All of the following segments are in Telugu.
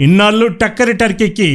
ఇన్నాళ్ళు టక్కరి టర్కీకి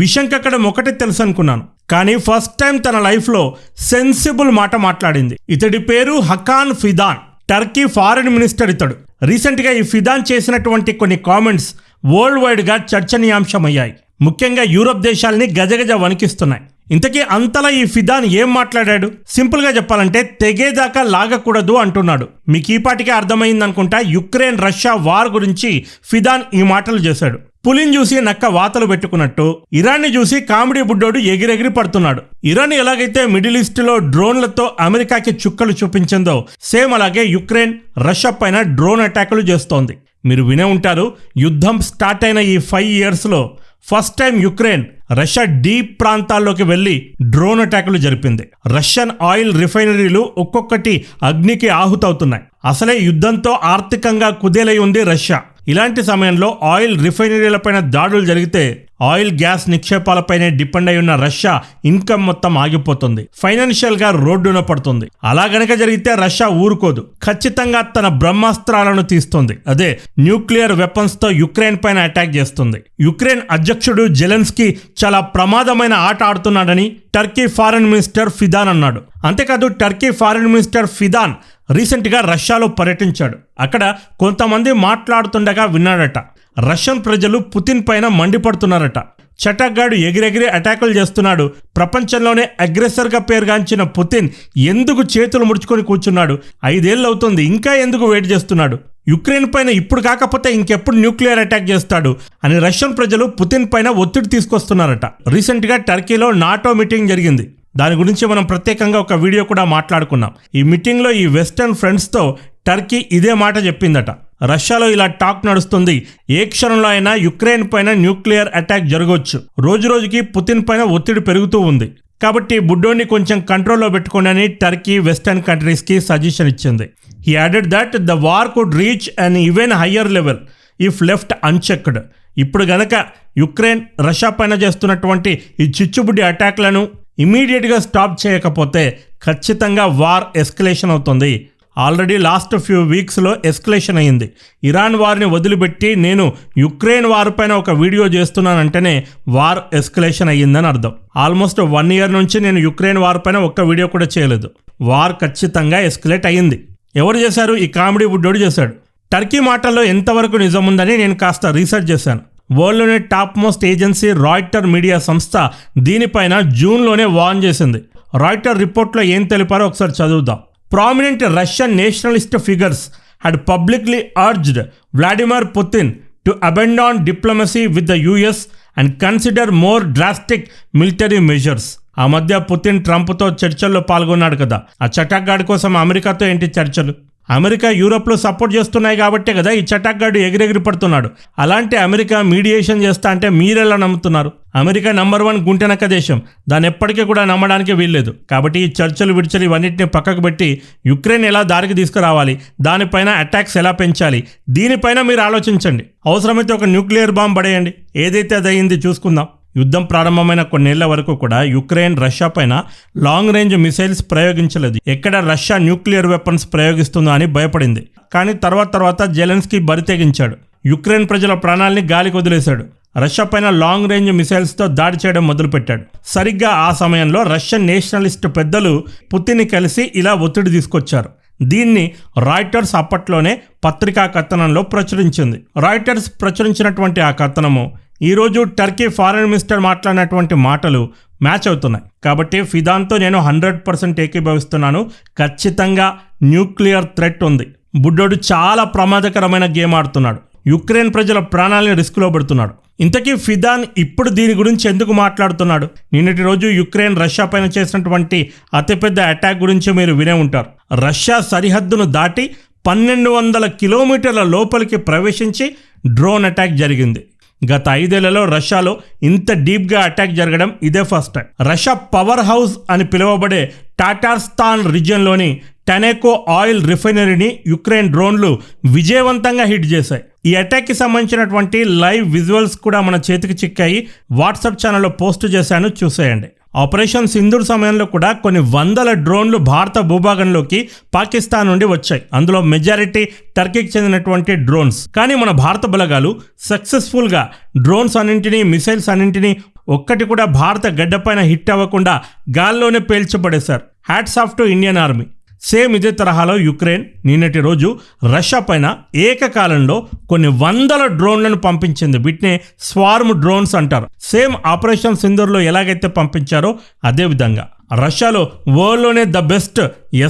విషం కక్కడం ఒకటే తెలుసు అనుకున్నాను, కానీ ఫస్ట్ టైం తన లైఫ్లో సెన్సిబుల్ మాట మాట్లాడింది. ఇతడి పేరు హకాన్ ఫిదాన్, టర్కీ ఫారిన్ మినిస్టర్ ఇతడు. రీసెంట్గా ఈ ఫిదాన్ చేసినటువంటి కొన్ని కామెంట్స్ వరల్డ్ వైడ్గా చర్చనీయాంశమయ్యాయి. ముఖ్యంగా యూరోప్ దేశాలని గజగజ వణికిస్తున్నాయి. ఇంతకీ అంతలా ఈ ఫిదాన్ ఏం మాట్లాడాడు? సింపుల్గా చెప్పాలంటే తెగేదాకా లాగకూడదు అంటున్నాడు. మీకు ఈ పాటికే అర్థమైందనుకుంటా. యుక్రెయిన్ రష్యా వార్ గురించి ఫిదాన్ ఈ మాటలు చేశాడు. పులిని చూసి నక్క వాతలు పెట్టుకున్నట్టు ఇరాన్ని చూసి కామెడీ బుడ్డోడు ఎగిరెగిరి పడుతున్నాడు. ఇరాన్ ఎలాగైతే మిడిల్ ఈస్ట్ లో డ్రోన్లతో అమెరికాకి చుక్కలు చూపించిందో సేమ్ అలాగే యుక్రెయిన్ రష్యా పైన డ్రోన్ అటాకులు చేస్తోంది. మీరు వినే ఉంటారు, యుద్ధం స్టార్ట్ అయిన ఈ 5 yearsలో first time Ukraine Russia deep ప్రాంతాల్లోకి వెళ్లి డ్రోన్ అటాకులు జరిపింది. రష్యన్ ఆయిల్ రిఫైనరీలు ఒక్కొక్కటి అగ్నికి ఆహుతవుతున్నాయి. అసలే యుద్ధంతో ఆర్థికంగా కుదేలై ఉంది రష్యా. ఇలాంటి సమయంలో ఆయిల్ రిఫైనరీలపైన దాడులు జరిగితే ఆయిల్ గ్యాస్ నిక్షేపాలపైనే డిపెండ్ అయి ఉన్న రష్యా ఇన్కమ్ మొత్తం ఆగిపోతుంది, ఫైనాన్షియల్ గా రోడ్డున పడుతుంది. అలా గనక జరిగితే రష్యా ఊరుకోదు, ఖచ్చితంగా తన బ్రహ్మాస్త్రాలను తీస్తుంది. అదే న్యూక్లియర్ వెపన్స్ తో యుక్రెయిన్ పైన అటాక్ చేస్తుంది. యుక్రెయిన్ అధ్యక్షుడు జెలెన్స్కీ చాలా ప్రమాదమైన ఆట ఆడుతున్నాడని టర్కీ ఫారిన్ మినిస్టర్ ఫిదాన్ అన్నాడు. అంతేకాదు టర్కీ ఫారిన్ మినిస్టర్ ఫిదాన్ రీసెంట్గా రష్యాలో పర్యటించాడు. అక్కడ కొంతమంది మాట్లాడుతుండగా విన్నాడట. రష్యన్ ప్రజలు పుతిన్ పైన మండిపడుతున్నారట. చటాక్గాడు ఎగిరెగిరి అటాకులు చేస్తున్నాడు. ప్రపంచంలోనే అగ్రెసర్గా పేరుగాంచిన పుతిన్ ఎందుకు చేతులు ముడుచుకొని కూర్చున్నాడు? 5 ఏళ్ళు అవుతుంది, ఇంకా ఎందుకు వెయిట్ చేస్తున్నాడు? యుక్రెయిన్ పైన ఇప్పుడు కాకపోతే ఇంకెప్పుడు న్యూక్లియర్ అటాక్ చేస్తాడు అని రష్యన్ ప్రజలు పుతిన్ పైన ఒత్తిడి తీసుకొస్తున్నారట. రీసెంట్గా టర్కీలో నాటో మీటింగ్ జరిగింది. దాని గురించి మనం ప్రత్యేకంగా ఒక వీడియో కూడా మాట్లాడుకున్నాం. ఈ మీటింగ్లో ఈ వెస్టర్న్ ఫ్రెండ్స్తో టర్కీ ఇదే మాట చెప్పిందట. రష్యాలో ఇలా టాక్ నడుస్తుంది, ఏ క్షణంలో అయినా యుక్రెయిన్ పైన న్యూక్లియర్ అటాక్ జరగవచ్చు. రోజు రోజుకి పుతిన్ పైన ఒత్తిడి పెరుగుతూ ఉంది. కాబట్టి బుడ్డోని కొంచెం కంట్రోల్లో పెట్టుకోండి అని టర్కీ వెస్టర్న్ కంట్రీస్కి సజెషన్ ఇచ్చింది. He added that the war could reach an even higher level if left unchecked. ఇప్పుడు గనక యుక్రెయిన్ రష్యా పైన చేస్తున్నటువంటి ఈ చిచ్చుబుడ్డి అటాక్లను ఇమీడియట్గా స్టాప్ చేయకపోతే ఖచ్చితంగా వార్ ఎస్కలేషన్ అవుతుంది. ఆల్రెడీ లాస్ట్ ఫ్యూ వీక్స్లో ఎస్కలేషన్ అయ్యింది. ఇరాన్ వార్ని వదిలిపెట్టి నేను యుక్రెయిన్ వార్ పైన ఒక వీడియో చేస్తున్నానంటేనే వార్ ఎస్కలేషన్ అయ్యిందని అర్థం. ఆల్మోస్ట్ 1 year నుంచి నేను యుక్రెయిన్ వార్ పైన ఒక్క వీడియో కూడా చేయలేదు. వార్ ఖచ్చితంగా ఎస్కలేట్ అయ్యింది. ఎవరు చేశారు? ఈ కామెడీ బుడ్డోడు చేశాడు. టర్కీ మాటల్లో ఎంతవరకు నిజం ఉందని నేను కాస్త రీసెర్చ్ చేశాను. వరల్డ్లోనే top most agency Reuter media సంస్థ దీనిపైన జూన్లోనే వార్న్ చేసింది. రాయిటర్ రిపోర్ట్లో ఏం తెలిపారో ఒకసారి చదువుదాం. Prominent Russian nationalist figures had publicly urged Vladimir Putin to abandon diplomacy with the US and consider more drastic military measures. ఆ మధ్య పుతిన్ ట్రంప్తో చర్చల్లో పాల్గొన్నాడు కదా. ఆ చటాక్గాడి కోసం అమెరికాతో ఏంటి చర్చలు? అమెరికా యూరోప్లో సపోర్ట్ చేస్తున్నాయి కాబట్టే కదా ఈ చటాక్గాడు ఎగిరెగిరి పడుతున్నాడు. అలాంటి అమెరికా మీడియేషన్ చేస్తా అంటే మీరెలా నమ్ముతున్నారు? అమెరికా నంబర్ 1 గుంటెనక్క దేశం, దాన్ని ఎప్పటికీ కూడా నమ్మడానికి వీల్లేదు. కాబట్టి ఈ చర్చలు విడిచలు ఇవన్నింటినీ పక్కకు పెట్టి యుక్రెయిన్ ఎలా దారికి తీసుకురావాలి, దానిపైన అటాక్స్ ఎలా పెంచాలి, దీనిపైన మీరు ఆలోచించండి. అవసరమైతే ఒక న్యూక్లియర్ బాంబ్ పడేయండి. ఏదైతే అదయింది చూసుకుందాం. యుద్ధం ప్రారంభమైన కొన్నేళ్ల వరకు కూడా యుక్రెయిన్ రష్యా పైన లాంగ్ రేంజ్ మిసైల్స్ ప్రయోగించలేదు. ఎక్కడ రష్యా న్యూక్లియర్ వెపన్స్ ప్రయోగిస్తుందో అని భయపడింది. కానీ తర్వాత జెలెన్స్కీ బరితెగించాడు. యుక్రెయిన్ ప్రజల ప్రాణాలని గాలికి వదిలేశాడు. రష్యా పైన లాంగ్ రేంజ్ మిసైల్స్తో దాడి చేయడం మొదలుపెట్టాడు. సరిగ్గా ఆ సమయంలో రష్యన్ నేషనలిస్ట్ పెద్దలు పుతిన్ని కలిసి ఇలా ఒత్తిడి తీసుకొచ్చారు. దీన్ని రాయిటర్స్ అప్పట్లోనే పత్రికా కథనంలో ప్రచురించింది. రాయిటర్స్ ప్రచురించినటువంటి ఆ కథనము ఈరోజు టర్కీ ఫారిన్ మినిస్టర్ మాట్లాడినటువంటి మాటలు మ్యాచ్ అవుతున్నాయి. కాబట్టి ఫిదాన్తో నేను 100% ఏకీభవిస్తున్నాను. ఖచ్చితంగా న్యూక్లియర్ థ్రెట్ ఉంది. బుడ్డోడు చాలా ప్రమాదకరమైన గేమ్ ఆడుతున్నాడు. యుక్రెయిన్ ప్రజల ప్రాణాలని రిస్క్లో పెడుతున్నాడు. ఇంతకీ ఫిదాన్ ఇప్పుడు దీని గురించి ఎందుకు మాట్లాడుతున్నాడు? నిన్నటి రోజు యుక్రెయిన్ రష్యా పైన చేసినటువంటి అతిపెద్ద అటాక్ గురించి మీరు వినే ఉంటారు. రష్యా సరిహద్దును దాటి 1200 కిలోమీటర్ల లోపలికి ప్రవేశించి డ్రోన్ అటాక్ జరిగింది. గత 5 ఏళ్లలో రష్యాలో ఇంత డీప్గా అటాక్ జరగడం ఇదే first time. Russia power house అని పిలువబడే టాటార్స్తాన్ రీజియన్లోని టెనెకో ఆయిల్ రిఫైనరీని యుక్రెయిన్ డ్రోన్లు విజయవంతంగా హిట్ చేశాయి. ఈ అటాక్కి సంబంధించినటువంటి లైవ్ విజువల్స్ కూడా మన చేతికి చిక్కాయి. వాట్సాప్ ఛానల్లో పోస్ట్ చేశాను, చూసేయండి. ఆపరేషన్ సింధూర్ సమయంలో కూడా కొన్ని వందల డ్రోన్లు భారత భూభాగంలోకి పాకిస్తాన్ నుండి వచ్చాయి. అందులో మెజారిటీ టర్కీకి చెందినటువంటి డ్రోన్స్. కానీ మన భారత బలగాలు సక్సెస్ఫుల్గా డ్రోన్స్ అన్నింటినీ, మిసైల్స్ అన్నింటినీ ఒక్కటి కూడా భారత గడ్డపైన హిట్ అవ్వకుండా గాల్లోనే పేల్చబడేశారు. Hats off to Indian army. Same ఇదే తరహాలో యుక్రెయిన్ నిన్నటి రోజు రష్యా పైన ఏకకాలంలో కొన్ని వందల డ్రోన్లను పంపించింది. వీటిని స్వార్మ్ డ్రోన్స్ అంటారు. సేమ్ ఆపరేషన్ సింధూర్లో ఎలాగైతే పంపించారో అదే విధంగా రష్యాలో వరల్డ్లోనే ద బెస్ట్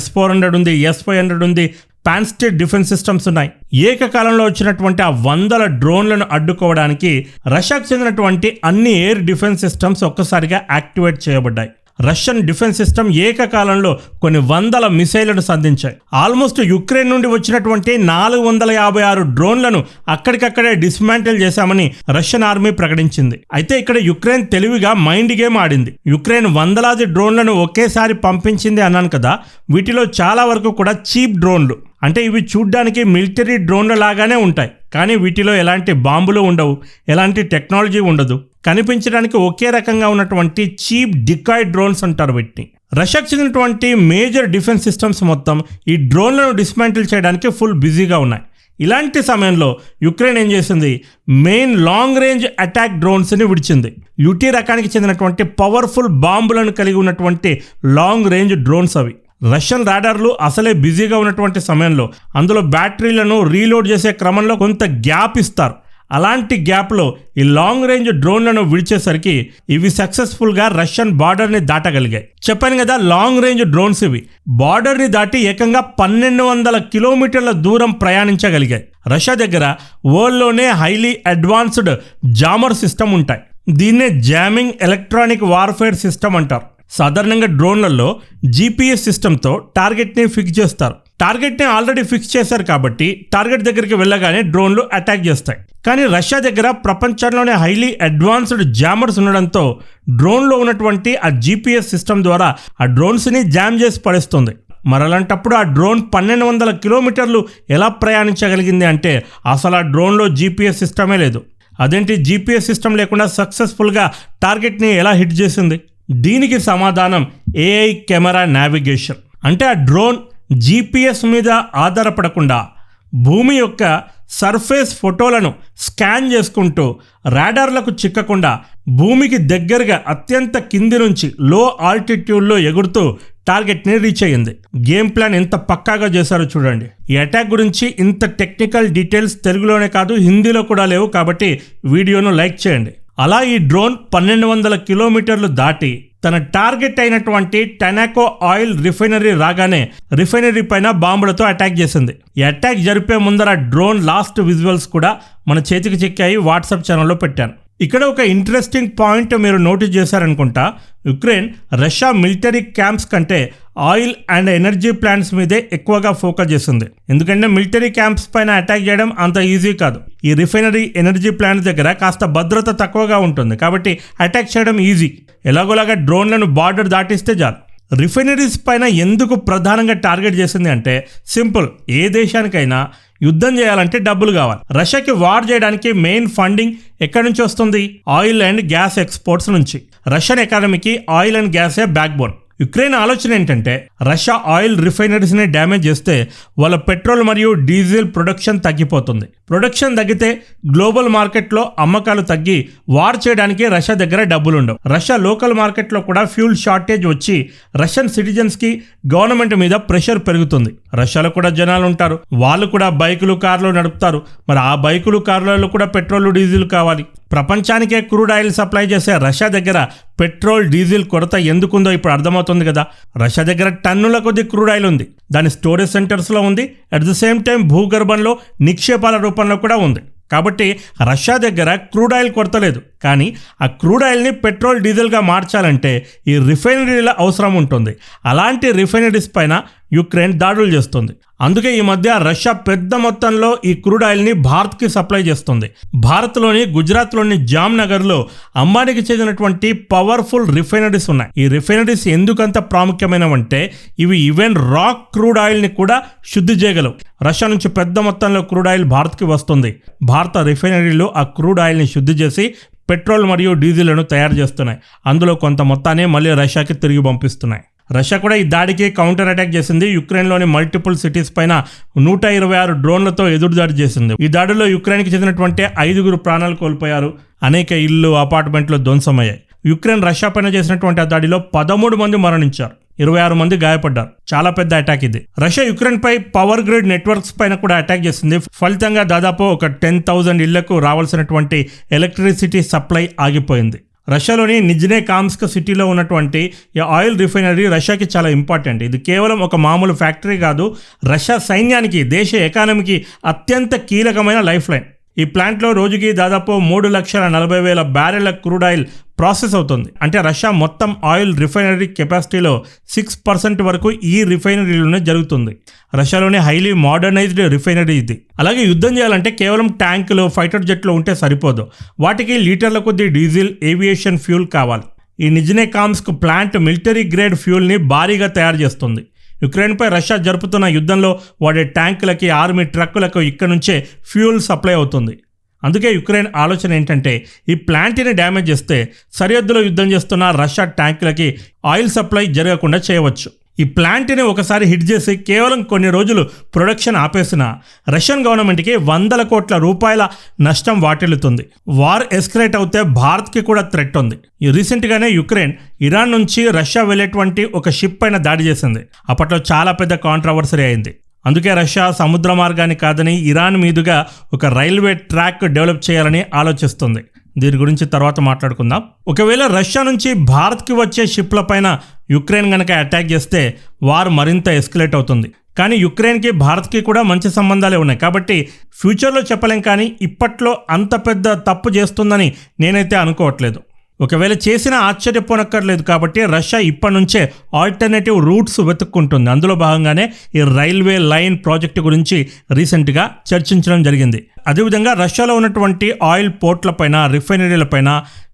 S-400 ఉంది, S-500 ఉంది, పాన్స్టెడ్ డిఫెన్స్ సిస్టమ్స్ ఉన్నాయి. ఏకకాలంలో వచ్చినటువంటి ఆ వందల డ్రోన్లను అడ్డుకోవడానికి రష్యాకు చెందినటువంటి అన్ని ఎయిర్ డిఫెన్స్ సిస్టమ్స్ ఒక్కసారిగా యాక్టివేట్ చేయబడ్డాయి. రష్యన్ డిఫెన్స్ సిస్టమ్ ఏకకాలంలో కొన్ని వందల మిసైళ్లను సంధించాయి. ఆల్మోస్ట్ యుక్రెయిన్ నుండి వచ్చినటువంటి 456 డ్రోన్లను అక్కడికక్కడే డిస్మాంటిల్ చేశామని రష్యన్ ఆర్మీ ప్రకటించింది. అయితే ఇక్కడ యుక్రెయిన్ తెలివిగా మైండ్ గేమ్ ఆడింది. యుక్రెయిన్ వందలాది డ్రోన్లను ఒకేసారి పంపించింది అన్నాను కదా. వీటిలో చాలా వరకు కూడా చీప్ డ్రోన్లు. అంటే ఇవి చూడ్డానికి మిలిటరీ డ్రోన్ల లాగానే ఉంటాయి, కానీ వీటిలో ఎలాంటి బాంబులు ఉండవు, ఎలాంటి టెక్నాలజీ ఉండదు. కనిపించడానికి ఒకే రకంగా ఉన్నటువంటి చీప్ డికాయ్ డ్రోన్స్ అంటారు వీటిని. రష్యాకు చెందినటువంటి మేజర్ డిఫెన్స్ సిస్టమ్స్ మొత్తం ఈ డ్రోన్లను డిస్మాంటిల్ చేయడానికి ఫుల్ బిజీగా ఉన్నాయి. ఇలాంటి సమయంలో యుక్రెయిన్ ఏం చేసింది, మెయిన్ లాంగ్ రేంజ్ అటాక్ డ్రోన్స్ని విడిచింది. యుటి రకానికి చెందినటువంటి పవర్ఫుల్ బాంబులను కలిగి ఉన్నటువంటి లాంగ్ రేంజ్ డ్రోన్స్ అవి. రష్యన్ రాడార్లు అసలే బిజీగా ఉన్నటువంటి సమయంలో అందులో బ్యాటరీలను రీలోడ్ చేసే క్రమంలో కొంత గ్యాప్ ఇస్తారు. అలాంటి గ్యాప్లో ఈ లాంగ్ రేంజ్ డ్రోన్లను విడిచేసరికి ఇవి సక్సెస్ఫుల్గా రష్యన్ బార్డర్ని దాటగలిగాయి. చెప్పాను కదా, లాంగ్ రేంజ్ డ్రోన్స్ ఇవి బార్డర్ని దాటి ఏకంగా 1200 కిలోమీటర్ల దూరం ప్రయాణించగలిగాయి. రష్యా దగ్గర వరల్డ్లోనే హైలీ అడ్వాన్స్డ్ జామర్ సిస్టమ్ ఉంటాయి. దీన్నే జామింగ్ ఎలక్ట్రానిక్ వార్ఫేర్ సిస్టమ్ అంటారు. సాధారణంగా డ్రోన్లలో GPS సిస్టమ్తో టార్గెట్ని ఫిక్స్ చేస్తారు. టార్గెట్ని ఆల్రెడీ ఫిక్స్ చేశారు కాబట్టి టార్గెట్ దగ్గరికి వెళ్ళగానే డ్రోన్లు అటాక్ చేస్తాయి. కానీ రష్యా దగ్గర ప్రపంచంలోనే హైలీ అడ్వాన్స్డ్ జామర్స్ ఉండడంతో డ్రోన్లో ఉన్నటువంటి ఆ GPS సిస్టమ్ ద్వారా ఆ డ్రోన్స్ని జామ్ చేసి పడేస్తుంది. మరలాంటప్పుడు ఆ డ్రోన్ 1200 కిలోమీటర్లు ఎలా ప్రయాణించగలిగింది అంటే అసలు ఆ డ్రోన్లో GPS సిస్టమే లేదు. అదేంటి, GPS సిస్టమ్ లేకుండా సక్సెస్ఫుల్గా టార్గెట్ని ఎలా హిట్ చేసింది? దీనికి సమాధానం AI కెమెరా నావిగేషన్. అంటే ఆ డ్రోన్ GPS మీద ఆధారపడకుండా భూమి యొక్క సర్ఫేస్ ఫోటోలను స్కాన్ చేసుకుంటూ రాడార్లకు చిక్కకుండా భూమికి దగ్గరగా అత్యంత కింది నుంచి లో ఆల్టిట్యూడ్లో ఎగురుతూ టార్గెట్ని రీచ్ అయ్యింది. గేమ్ ప్లాన్ ఎంత పక్కాగా చేశారో చూడండి. ఈ అటాక్ గురించి ఇంత టెక్నికల్ డీటెయిల్స్ తెలుగులోనే కాదు హిందీలో కూడా లేవు, కాబట్టి వీడియోను లైక్ చేయండి. అలా ఈ డ్రోన్ 1200 కిలోమీటర్లు దాటి తన టార్గెట్ అయినటువంటి టెనాకో ఆయిల్ రిఫైనరీ రాగానే రిఫైనరీ పైన బాంబులతో అటాక్ చేసింది. ఈ అటాక్ జరిపే ముందర డ్రోన్ లాస్ట్ విజువల్స్ కూడా మన చేతికి చిక్కాయి, వాట్సాప్ ఛానల్లో పెట్టాను. ఇక్కడ ఒక ఇంట్రెస్టింగ్ పాయింట్ మీరు నోటీస్ చేశారనుకుంటా. యుక్రెయిన్ రష్యా మిలిటరీ క్యాంప్స్ కంటే ఆయిల్ అండ్ ఎనర్జీ ప్లాంట్స్ మీదే ఎక్కువగా ఫోకస్ చేస్తుంది. ఎందుకంటే మిలిటరీ క్యాంప్స్ పైన అటాక్ చేయడం అంత ఈజీ కాదు. ఈ రిఫైనరీ ఎనర్జీ ప్లాంట్స్ దగ్గర కాస్త భద్రత తక్కువగా ఉంటుంది కాబట్టి అటాక్ చేయడం ఈజీ. ఎలాగోలాగా డ్రోన్లను బార్డర్ దాటిస్తే చాలు. రిఫైనరీస్ పైన ఎందుకు ప్రధానంగా టార్గెట్ చేసింది అంటే సింపుల్, ఏ దేశానికైనా యుద్ధం చేయాలంటే డబ్బులు కావాలి. రష్యాకి వార్ చేయడానికి మెయిన్ ఫండింగ్ ఎక్కడి నుంచి వస్తుంది? ఆయిల్ అండ్ గ్యాస్ ఎక్స్పోర్ట్స్ నుంచి. రష్యన్ ఎకానమీకి ఆయిల్ అండ్ గ్యాసే బ్యాక్ బోన్. యుక్రెయిన్ ఆలోచన ఏంటంటే రష్యా ఆయిల్ రిఫైనరీస్ని డ్యామేజ్ చేస్తే వాళ్ళ పెట్రోల్ మరియు డీజిల్ ప్రొడక్షన్ తగ్గిపోతుంది. ప్రొడక్షన్ తగ్గితే గ్లోబల్ మార్కెట్లో అమ్మకాలు తగ్గి వార్ చేయడానికి రష్యా దగ్గర డబ్బులు ఉండవు. రష్యా లోకల్ మార్కెట్లో కూడా ఫ్యూల్ షార్టేజ్ వచ్చి రష్యన్ సిటిజన్స్కి గవర్నమెంట్ మీద ప్రెషర్ పెరుగుతుంది. రష్యాలో కూడా జనాలు ఉంటారు, వాళ్ళు కూడా బైకులు కార్లు నడుపుతారు. మరి ఆ బైకులు కార్లలో కూడా పెట్రోల్ డీజిల్ కావాలి. ప్రపంచానికే క్రూడ్ ఆయిల్ సప్లై చేసే రష్యా దగ్గర పెట్రోల్ డీజిల్ కొరత ఎందుకుందో ఇప్పుడు అర్థమవుతుంది కదా. రష్యా దగ్గర టన్నుల కొద్ది క్రూడ్ ఆయిల్ ఉంది, దాని స్టోరేజ్ సెంటర్స్లో ఉంది, అట్ ద సేమ్ టైం భూగర్భంలో నిక్షేపాల రూపంలో కూడా ఉంది. కాబట్టి రష్యా దగ్గర క్రూడ్ ఆయిల్ కొరత లేదు. కానీ ఆ క్రూడ్ ఆయిల్ని పెట్రోల్ డీజిల్గా మార్చాలంటే ఈ రిఫైనరీల అవసరం ఉంటుంది. అలాంటి రిఫైనరీస్ పైన యుక్రెయిన్ దాడులు చేస్తుంది. అందుకే ఈ మధ్య రష్యా పెద్ద మొత్తంలో ఈ క్రూడ్ ఆయిల్ని భారత్కి సప్లై చేస్తుంది. భారత్లోని గుజరాత్లోని జామ్నగర్లో అంబానీకి చెందినటువంటి పవర్ఫుల్ రిఫైనరీస్ ఉన్నాయి. ఈ రిఫైనరీస్ ఎందుకంత ప్రాముఖ్యమైనవంటే ఇవి ఈవెన్ రాక్ క్రూడ్ ఆయిల్ని కూడా శుద్ధి చేయగలవు. రష్యా నుంచి పెద్ద మొత్తంలో క్రూడ్ ఆయిల్ భారత్కి వస్తుంది. భారత రిఫైనరీలో ఆ క్రూడ్ ఆయిల్ని శుద్ధి చేసి పెట్రోల్ మరియు డీజిల్లను తయారు చేస్తున్నాయి. అందులో కొంత మొత్తాన్ని మళ్ళీ రష్యాకి తిరిగి పంపిస్తున్నాయి. రష్యా కూడా ఈ దాడికి కౌంటర్ అటాక్ చేసింది. యుక్రెయిన్లోని మల్టిపుల్ సిటీస్ పైన 126 డ్రోన్లతో ఎదురుదాడి చేసింది. ఈ దాడిలో యుక్రెయిన్కి చెందినటువంటి 5 ప్రాణాలు కోల్పోయారు. అనేక ఇళ్లు, అపార్ట్మెంట్లు ధ్వంసమయ్యాయి. యుక్రెయిన్ రష్యా పైన చేసినటువంటి ఆ దాడిలో 13 మంది మరణించారు, 26 మంది గాయపడ్డారు. చాలా పెద్ద అటాక్ ఇది. రష్యా యుక్రెయిన్ పై పవర్ గ్రిడ్ నెట్వర్క్స్ పైన కూడా అటాక్ చేసింది. ఫలితంగా దాదాపు ఒక 10,000 ఇళ్లకు రావాల్సినటువంటి ఎలక్ట్రిసిటీ సప్లై ఆగిపోయింది. రష్యాలోని నిజ్నే కామ్స్క్ సిటీలో ఉన్నటువంటి ఈ ఆయిల్ రిఫైనరీ రష్యాకి చాలా ఇంపార్టెంట్. ఇది కేవలం ఒక మామూలు ఫ్యాక్టరీ కాదు, రష్యా సైన్యానికి, దేశ ఎకానమీకి అత్యంత కీలకమైన లైఫ్ లైన్. ఈ ప్లాంట్లో రోజుకి దాదాపు 3,40,000 బ్యారెళ్ల క్రూడ్ ఆయిల్ ప్రాసెస్ అవుతుంది. అంటే రష్యా మొత్తం ఆయిల్ రిఫైనరీ కెపాసిటీలో 6% వరకు ఈ రిఫైనరీలోనే జరుగుతుంది. రష్యాలోని హైలీ మోడర్నైజ్డ్ రిఫైనరీ ఇది. అలాగే యుద్ధం చేయాలంటే కేవలం ట్యాంకులు, ఫైటర్ జెట్లు ఉంటే సరిపోదు. వాటికి లీటర్ల కొద్దీ డీజిల్, ఏవియేషన్ ఫ్యూల్ కావాలి. ఈ నిజ్నే కామ్స్క్ ప్లాంట్ మిలిటరీ గ్రేడ్ ఫ్యూల్ని భారీగా తయారు చేస్తుంది. యుక్రెయిన్పై రష్యా జరుపుతున్న యుద్ధంలో వాడే ట్యాంకులకి, ఆర్మీ ట్రక్కులకు ఇక్కడ నుంచే ఫ్యూల్ సప్లై అవుతుంది. అందుకే యుక్రెయిన్ ఆలోచన ఏంటంటే ఈ ప్లాంట్ని డ్యామేజ్ చేస్తే సరిహద్దులో యుద్ధం చేస్తున్న రష్యా ట్యాంకులకి ఆయిల్ సప్లై జరగకుండా చేయవచ్చు. ఈ ప్లాంట్ని ఒకసారి హిట్ చేసి కేవలం కొన్ని రోజులు ప్రొడక్షన్ ఆపేసిన రష్యన్ గవర్నమెంట్కి 100 కోట్ల రూపాయల నష్టం వాటిల్లుతుంది. వార్ ఎస్కలేట్ అవుతే భారత్కి కూడా థ్రెట్ ఉంది. ఈ రీసెంట్గానే యుక్రెయిన్ ఇరాన్ నుంచి రష్యా వెళ్ళేటువంటి ఒక షిప్ పైన దాడి చేసింది. అప్పట్లో చాలా పెద్ద కాంట్రవర్సరీ అయింది. అందుకే రష్యా సముద్ర మార్గాన్ని కాదని ఇరాన్ మీదుగా ఒక రైల్వే ట్రాక్ డెవలప్ చేయాలని ఆలోచిస్తుంది. దీని గురించి తర్వాత మాట్లాడుకుందాం. ఒకవేళ రష్యా నుంచి భారత్కి వచ్చే షిప్ల పైన యుక్రెయిన్ కనుక అటాక్ చేస్తే వార్ మరింత ఎస్కలేట్ అవుతుంది. కానీ యుక్రెయిన్కి, భారత్కి కూడా మంచి సంబంధాలే ఉన్నాయి. కాబట్టి ఫ్యూచర్లో చెప్పలేం, కానీ ఇప్పట్లో అంత పెద్ద తప్పు చేస్తుందని నేనైతే అనుకోవట్లేదు. ఒకవేళ చేసినా ఆశ్చర్యపోనక్కర్లేదు. కాబట్టి రష్యా ఇప్పటి నుంచే ఆల్టర్నేటివ్ రూట్స్ వెతుక్కుంటుంది. అందులో భాగంగానే ఈ రైల్వే లైన్ ప్రాజెక్టు గురించి రీసెంట్గా చర్చించడం జరిగింది. అదేవిధంగా రష్యాలో ఉన్నటువంటి ఆయిల్ పోర్ట్లపైన, రిఫైనరీలపైన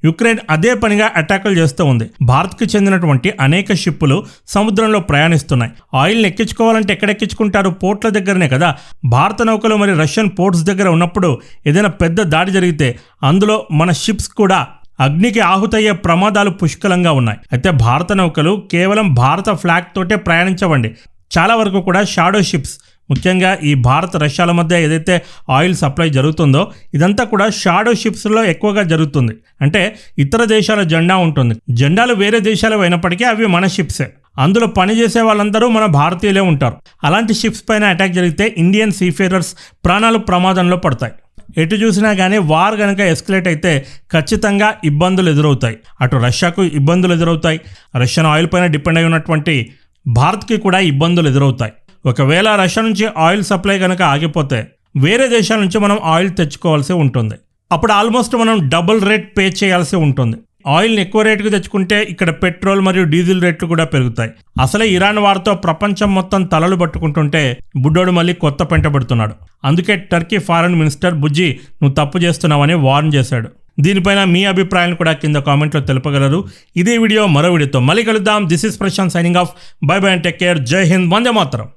యుక్రెయిన్ అదే పనిగా అటాకులు చేస్తూ ఉంది. భారత్కి చెందినటువంటి అనేక షిప్పులు సముద్రంలో ప్రయాణిస్తున్నాయి. ఆయిల్ని ఎక్కించుకోవాలంటే ఎక్కడ ఎక్కించుకుంటారు? పోర్ట్ల దగ్గరనే కదా. భారత నౌకలు మరి రష్యన్ పోర్ట్స్ దగ్గర ఉన్నప్పుడు ఏదైనా పెద్ద దాడి జరిగితే అందులో మన షిప్స్ కూడా అగ్నికి ఆహుతయ్యే ప్రమాదాలు పుష్కలంగా ఉన్నాయి. అయితే భారత నౌకలు కేవలం భారత ఫ్లాగ్ తోటే ప్రయాణించవండి. చాలా వరకు కూడా షాడో షిప్స్, ముఖ్యంగా ఈ భారత్ రష్యాల మధ్య ఏదైతే ఆయిల్ సప్లై జరుగుతుందో ఇదంతా కూడా షాడో షిప్స్లో ఎక్కువగా జరుగుతుంది. అంటే ఇతర దేశాల జెండా ఉంటుంది. జెండాలు వేరే దేశాలు అయినప్పటికీ అవి మన షిప్సే. అందులో పనిచేసే వాళ్ళందరూ మన భారతీయులే ఉంటారు. అలాంటి షిప్స్ పైన అటాక్ జరిగితే ఇండియన్ సీఫేరర్స్ ప్రాణాలు ప్రమాదంలో పడతాయి. ఎటు చూసినా కానీ వార్ కనుక ఎస్కలేట్ అయితే ఖచ్చితంగా ఇబ్బందులు ఎదురవుతాయి. అటు రష్యాకు ఇబ్బందులు ఎదురవుతాయి, రష్యన్ ఆయిల్ పైన డిపెండ్ అయి ఉన్నటువంటి భారత్కి కూడా ఇబ్బందులు ఎదురవుతాయి. ఒకవేళ రష్యా నుంచి ఆయిల్ సప్లై కనుక ఆగిపోతే వేరే దేశాల నుంచి మనం ఆయిల్ తెచ్చుకోవాల్సి ఉంటుంది. అప్పుడు ఆల్మోస్ట్ మనం డబుల్ రేట్ పే చేయాల్సి ఉంటుంది. ఆయిల్ని ఎక్కువ రేటుకు తెచ్చుకుంటే ఇక్కడ పెట్రోల్ మరియు డీజిల్ రేట్లు కూడా పెరుగుతాయి. అసలే ఇరాన్ వార్తో ప్రపంచం మొత్తం తలలు పట్టుకుంటుంటే బుడ్డోడు మళ్ళీ కొత్త పెంట పడుతున్నాడు. అందుకే టర్కీ ఫారెన్ మినిస్టర్ బుజ్జి నువ్వు తప్పు చేస్తున్నావని వార్న్ చేశాడు. దీనిపైన మీ అభిప్రాయాన్ని కూడా కింద కామెంట్లో తెలుపగలరు. ఇదే వీడియో మరో వీడియోతో మళ్ళీ కలుద్దాం. This is Prashant signing off. Bye bye and take care. జై హింద్. వందే మాతరం.